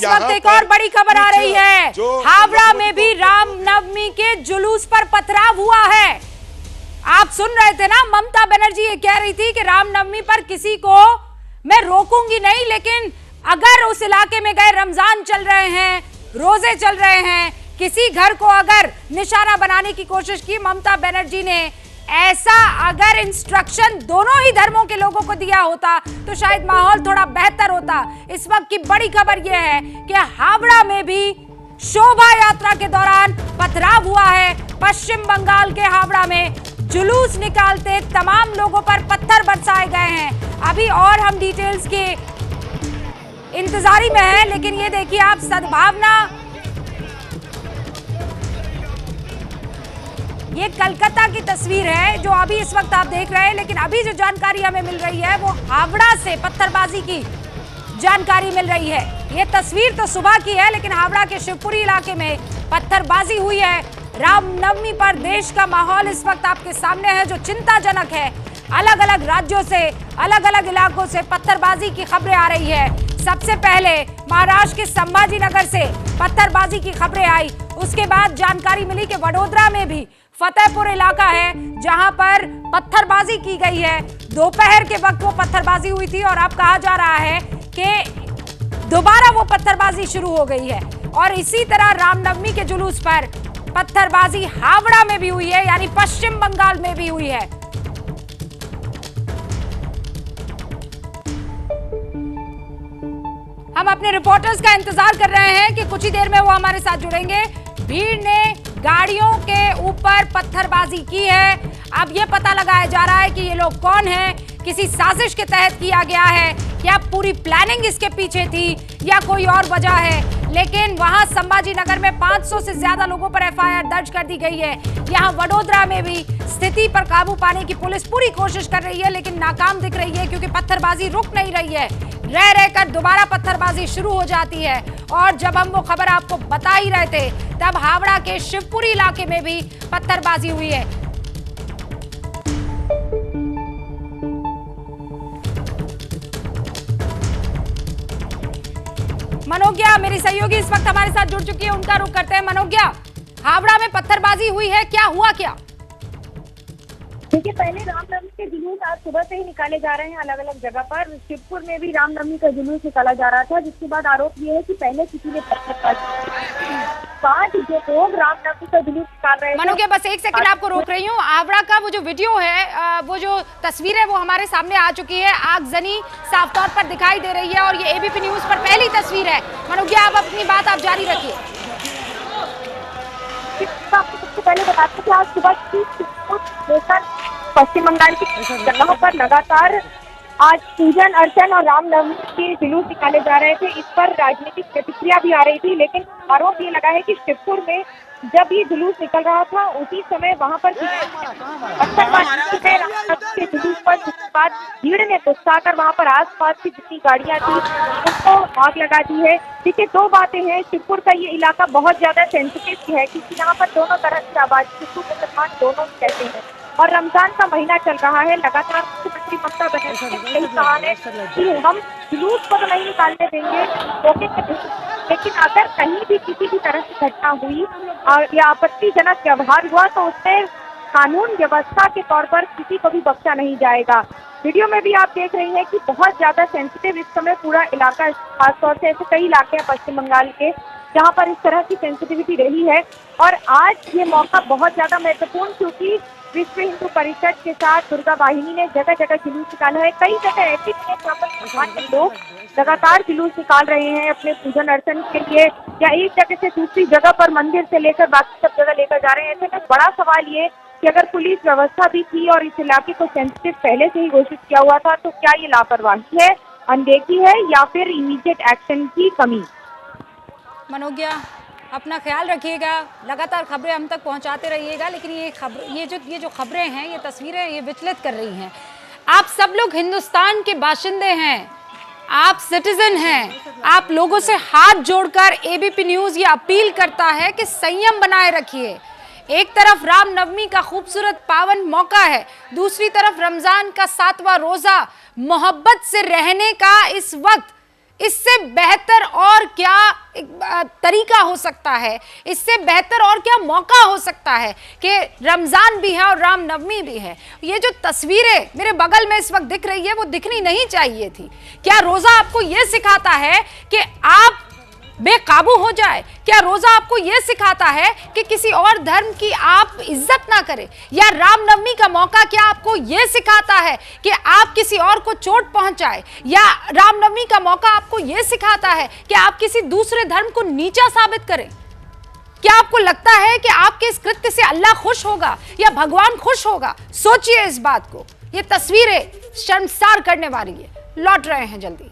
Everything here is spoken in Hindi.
वक्त एक और बड़ी खबर आ रही है। हावड़ा में भी रामनवमी के जुलूस पर पथराव हुआ है। आप सुन रहे थे ना, ममता बनर्जी ये कह रही थी कि रामनवमी पर किसी को मैं रोकूंगी नहीं, लेकिन अगर उस इलाके में गए, रमजान चल रहे हैं, रोजे चल रहे हैं, किसी घर को अगर निशाना बनाने की कोशिश की ममता बनर्जी ने, ऐसा अगर इंस्ट्रक्शन दोनों ही धर्मों के लोगों को दिया होता तो शायद माहौल थोड़ा बेहतर होता। इस वक्त की बड़ी खबर यह है कि हावड़ा में भी शोभा यात्रा के दौरान पथराव हुआ है। पश्चिम बंगाल के हावड़ा में जुलूस निकालते तमाम लोगों पर पत्थर बरसाए गए हैं। अभी और हम डिटेल्स के इंतजारी में हैं, लेकिन ये देखिए आप, सद्भावना, ये कलकत्ता की तस्वीर है जो अभी इस वक्त आप देख रहे हैं, लेकिन अभी जो जानकारी हमें मिल रही है वो हावड़ा से पत्थरबाजी की जानकारी मिल रही है। ये तस्वीर तो सुबह की है, लेकिन हावड़ा के शिवपुरी इलाके में पत्थरबाजी हुई है। रामनवमी पर देश का माहौल इस वक्त आपके सामने है जो चिंताजनक है। अलग अलग राज्यों से, अलग अलग इलाकों से पत्थरबाजी की खबरें आ रही है। सबसे पहले महाराष्ट्र के संभाजी नगर से पत्थरबाजी की खबरें आई, उसके बाद जानकारी मिली कि वडोदरा में भी फतेहपुर इलाका है जहां पर पत्थरबाजी की गई है। दोपहर के वक्त वो पत्थरबाजी हुई थी और अब कहा जा रहा है कि दोबारा वो पत्थरबाजी शुरू हो गई है। और इसी तरह रामनवमी के जुलूस पर पत्थरबाजी हावड़ा में भी हुई है, यानी पश्चिम बंगाल में भी हुई है। हम अपने रिपोर्टर्स का इंतजार कर रहे हैं कि कुछ ही देर में वो हमारे साथ जुड़ेंगे। भीड़ ने गाड़ियों के ऊपर पत्थरबाजी की है। अब ये पता लगाया जा रहा है कि ये लोग कौन हैं, किसी साजिश के तहत किया गया है, क्या पूरी प्लानिंग इसके पीछे थी या कोई और वजह है। लेकिन वहां संभाजी नगर में 500 से ज्यादा लोगों पर एफआईआर दर्ज कर दी गई है। यहां वडोदरा में भी स्थिति पर काबू पाने की पुलिस पूरी कोशिश कर रही है, लेकिन नाकाम दिख रही है क्योंकि पत्थरबाजी रुक नहीं रही है। रह रहकर दोबारा पत्थरबाजी शुरू हो जाती है। और जब हम वो खबर आपको बता ही रहे थे, तब हावड़ा के शिवपुरी इलाके में भी पत्थरबाजी हुई है। मनोज्ञा मेरी सहयोगी इस वक्त हमारे साथ जुड़ चुकी है, उनका रुख करते हैं। मनोज्ञा, हावड़ा में पत्थरबाजी हुई है, क्या हुआ क्या? देखिए, पहले रामनवमी के जुलूस आज सुबह से ही निकाले जा रहे हैं अलग अलग जगह पर। शिवपुर में भी रामनवमी का जुलूस निकाला जा रहा था, जिसके बाद आरोप ये है कि पहले किसी ने पांच जो लोग रामनवमी का जुलूस निकाल रहे हैं। मनोज्ञा, बस एक सेकंड आपको रोक रही हूँ। हावड़ा का वो जो वीडियो है, वो जो तस्वीर है, वो हमारे सामने आ चुकी है। आगजनी साफ तौर पर दिखाई दे रही है और ये एबीपी न्यूज पर पहली तस्वीर है। मनोज्ञा, आप अपनी बात आप जारी रखिए। सबसे पहले बताते कि आज सुबह लेकर पश्चिम बंगाल की जगहों पर लगातार आज पूजन अर्चन और रामनवमी के जुलूस निकाले जा रहे थे। इस पर राजनीतिक प्रतिक्रिया भी आ रही थी, लेकिन आरोप ये लगा है कि शिवपुर में जब ये जुलूस निकल रहा था उसी समय वहां पर के जुलूस पर बाद भीड़ ने गुस्सा कर वहां पर आसपास की जितनी गाड़ियां थी उनको आग लगा दी है। देखिए, दो बातें हैं। शिवपुर का ये इलाका बहुत ज्यादा सेंसिटिव है क्योंकि यहाँ पर दोनों तरह की आबादी, हिंदू मुसलमान दोनों कहते हैं, और रमजान का महीना चल रहा है। लगातार मुख्यमंत्री ममता बनर्जी ने यही कहा है कि हम जुलूस को तो नहीं निकालने देंगे, लेकिन अगर कहीं भी किसी भी तरह की घटना हुई या आपत्तिजनक व्यवहार हुआ तो उसमें कानून व्यवस्था के तौर पर किसी को भी बख्शा नहीं जाएगा। वीडियो में भी आप देख रही हैं कि बहुत ज्यादा सेंसिटिव इस समय पूरा इलाका, खासतौर से ऐसे कई इलाके हैं पश्चिम बंगाल के जहाँ पर इस तरह की सेंसिटिविटी रही है। और आज ये मौका बहुत ज्यादा महत्वपूर्ण, क्योंकि विश्व हिंदू परिषद के साथ दुर्गा वाहिनी ने जगह जगह जुलूस निकाला है। कई जगह ऐसी हैं जहाँ पर सामान्य लोग लगातार जुलूस निकाल रहे हैं अपने पूजन अर्चन के लिए, या एक जगह से दूसरी जगह पर मंदिर से लेकर बाकी सब जगह लेकर जा रहे हैं। ऐसे में बड़ा सवाल ये कि अगर पुलिस व्यवस्था भी थी और इस इलाके को सेंसिटिव पहले से ही घोषित किया हुआ था, तो क्या ये लापरवाही है, अनदेखी है, या फिर इमीडिएट एक्शन की कमी? मनोज्ञा, अपना ख्याल रखिएगा, लगातार खबरें हम तक पहुंचाते रहिएगा। लेकिन ये जो खबरें हैं, ये तस्वीरें ये विचलित कर रही हैं। आप सब लोग हिंदुस्तान के बाशिंदे हैं, आप सिटीजन हैं। आप लोगों से हाथ जोड़कर एबीपी न्यूज ये अपील करता है कि संयम बनाए रखिए। एक तरफ रामनवमी का खूबसूरत पावन मौका है, दूसरी तरफ रमजान का 7वां रोजा, मोहब्बत से रहने का इस वक्त इससे बेहतर और क्या हुआ हो सकता है, इससे बेहतर और क्या मौका हो सकता है कि रमजान भी है और रामनवमी भी है। ये जो तस्वीरें मेरे बगल में इस वक्त दिख रही है वो दिखनी नहीं चाहिए थी। क्या रोजा आपको ये सिखाता है कि आप बेकाबू हो जाए? क्या रोजा आपको यह सिखाता है कि किसी और धर्म की आप इज्जत ना करें? या रामनवमी का मौका क्या आपको यह सिखाता है कि आप किसी और को चोट पहुंचाए? या रामनवमी का मौका आपको यह सिखाता है कि आप किसी दूसरे धर्म को नीचा साबित करें? क्या आपको लगता है कि आपके इस कृत्य से अल्लाह खुश होगा या भगवान खुश होगा? सोचिए इस बात को। ये तस्वीरें शर्मसार करने वाली है। लौट रहे हैं जल्दी।